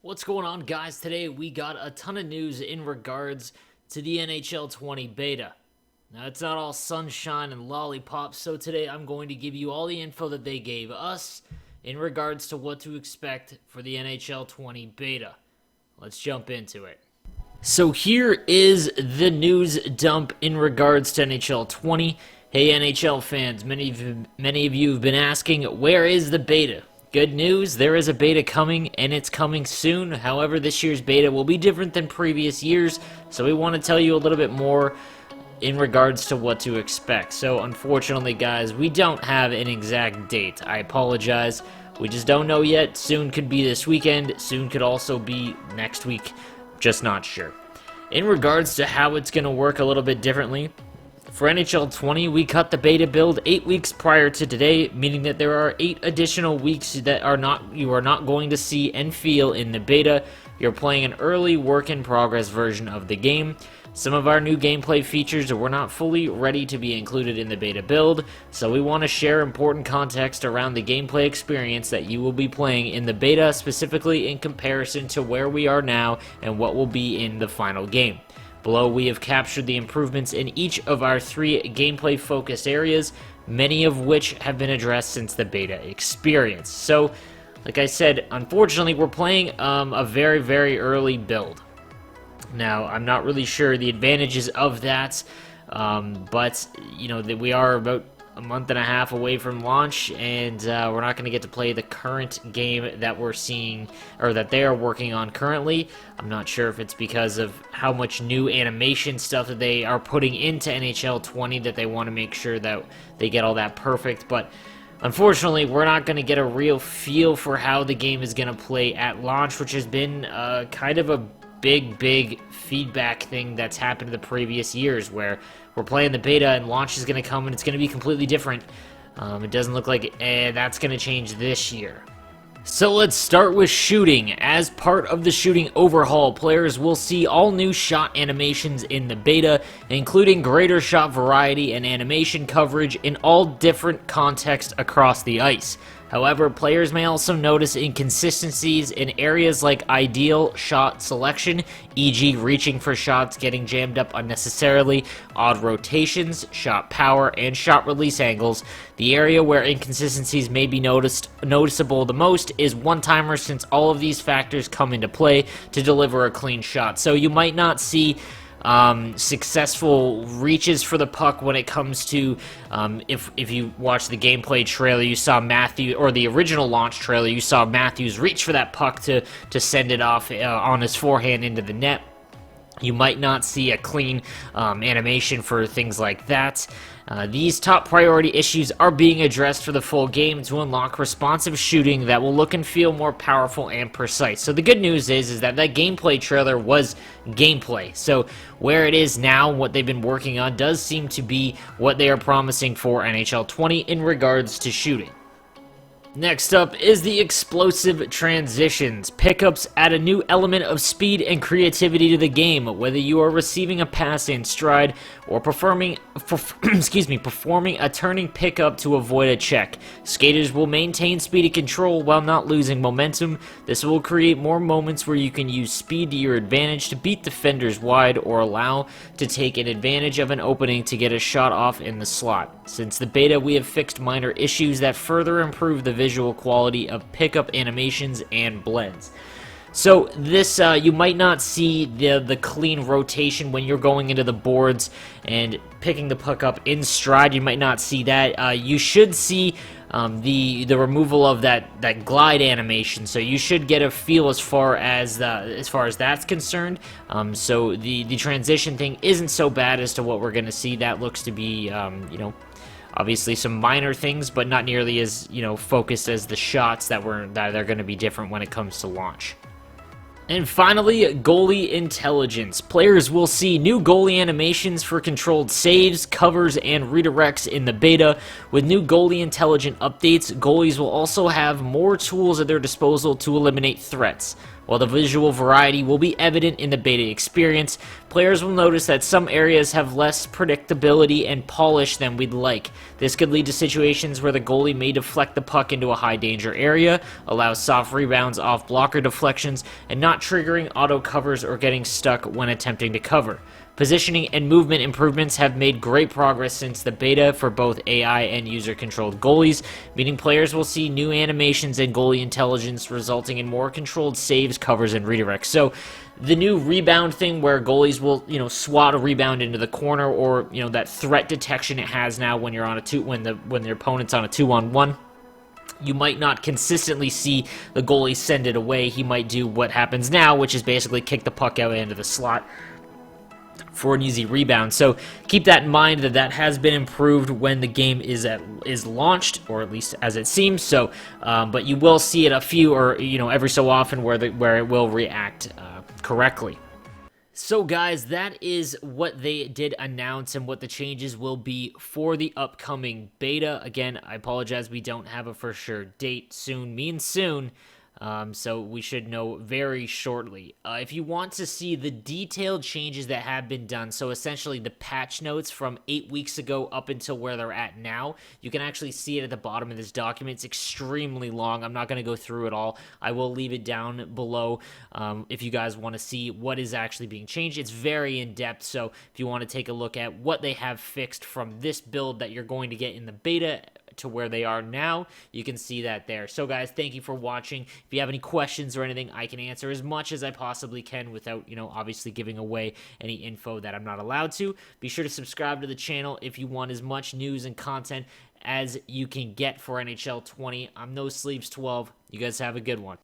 What's going on, guys? Today we got a ton of news in regards to the NHL 20 beta. Now, it's not all sunshine and lollipops, so today I'm going to give you all the info that they gave us in regards to what to expect for the NHL 20 beta. Let's jump into it. So here is the news dump in regards to NHL 20. Hey, NHL fans, many of you have been asking, where is the beta? Good news, there is a beta coming, and it's coming soon. However, this year's beta will be different than previous years, so we want to tell you a little bit more in regards to what to expect. So, unfortunately, guys, we don't have an exact date. I apologize. We just don't know yet. Soon could be this weekend. Soon could also be next week. Just not sure. In regards to how it's going to work a little bit differently, for NHL 20, we cut the beta build 8 weeks prior to today, meaning that there are 8 additional weeks that you are not going to see and feel in the beta. You're playing an early work-in-progress version of the game. Some of our new gameplay features were not fully ready to be included in the beta build, so we want to share important context around the gameplay experience that you will be playing in the beta, specifically in comparison to where we are now and what will be in the final game. Below, we have captured the improvements in each of our 3 gameplay-focused areas, many of which have been addressed since the beta experience. So, like I said, unfortunately, we're playing a very, very early build. Now, I'm not really sure the advantages of that, but, you know, that we are about a month and a half away from launch, and we're not going to get to play the current game that we're seeing, or that they are working on currently. I'm not sure if it's because of how much new animation stuff that they are putting into NHL 20 that they want to make sure that they get all that perfect, but unfortunately, we're not going to get a real feel for how the game is going to play at launch, which has been kind of a big feedback thing that's happened in the previous years, where we're playing the beta and launch is going to come and it's going to be completely different. It doesn't look like that's going to change this year. So let's start with shooting. As part of the shooting overhaul, players will see all new shot animations in the beta, including greater shot variety and animation coverage in all different contexts across the ice. However, players may also notice inconsistencies in areas like ideal shot selection, e.g. reaching for shots getting jammed up unnecessarily, odd rotations, shot power, and shot release angles. The area where inconsistencies may be noticeable the most is one-timers, since all of these factors come into play to deliver a clean shot. So you might not see successful reaches for the puck when it comes to if you watch the gameplay trailer, you saw Matthew, or the original launch trailer, you saw Matthews reach for that puck to send it off on his forehand into the net. You might not see a clean animation for things like that. These top priority issues are being addressed for the full game to unlock responsive shooting that will look and feel more powerful and precise. So the good news is that gameplay trailer was gameplay. So where it is now, what they've been working on does seem to be what they are promising for NHL 20 in regards to shooting. Next up is the explosive transitions. Pickups add a new element of speed and creativity to the game, whether you are receiving a pass in stride or performing a turning pickup to avoid a check. Skaters will maintain speed and control while not losing momentum. This will create more moments where you can use speed to your advantage to beat defenders wide, or allow to take an advantage of an opening to get a shot off in the slot. Since the beta, we have fixed minor issues that further improve the visual quality of pickup animations and blends. So this, you might not see the clean rotation when you're going into the boards and picking the puck up in stride. You might not see that. You should see the removal of that glide animation, so you should get a feel as far as that's concerned. So the transition thing isn't so bad as to what we're going to see. That looks to be, you know, obviously some minor things, but not nearly as, you know, focused as the shots that are going to be different when it comes to launch. And finally, Goalie Intelligence. Players will see new goalie animations for controlled saves, covers, and redirects in the beta. With new Goalie Intelligence updates, goalies will also have more tools at their disposal to eliminate threats. While the visual variety will be evident in the beta experience, players will notice that some areas have less predictability and polish than we'd like. This could lead to situations where the goalie may deflect the puck into a high danger area, allow soft rebounds off blocker deflections, and not triggering auto covers or getting stuck when attempting to cover. Positioning and movement improvements have made great progress since the beta for both AI and user-controlled goalies, meaning players will see new animations and goalie intelligence resulting in more controlled saves, covers, and redirects. So the new rebound thing where goalies will, swat a rebound into the corner, or, that threat detection it has now when you're on when the opponent's on a 2-on-1. You might not consistently see the goalie send it away. He might do what happens now, which is basically kick the puck out into the slot for an easy rebound. So keep that in mind, that has been improved when the game is launched, or at least as it seems. So, but you will see it every so often where it will react correctly. So guys, that is what they did announce and what the changes will be for the upcoming beta. Again, I apologize, we don't have a for sure date. Soon means soon. So we should know very shortly. If you want to see the detailed changes that have been done, so essentially the patch notes from 8 weeks ago up until where they're at now, you can actually see it at the bottom of this document. It's extremely long. I'm not going to go through it all. I will leave it down below if you guys want to see what is actually being changed. It's very in-depth, so if you want to take a look at what they have fixed from this build that you're going to get in the beta to where they are now, you can see that there. So guys, thank you for watching. If you have any questions or anything, I can answer as much as I possibly can without, obviously giving away any info that I'm not allowed to. Be sure to subscribe to the channel if you want as much news and content as you can get for NHL 20. I'm No Sleeves 12. You guys have a good one.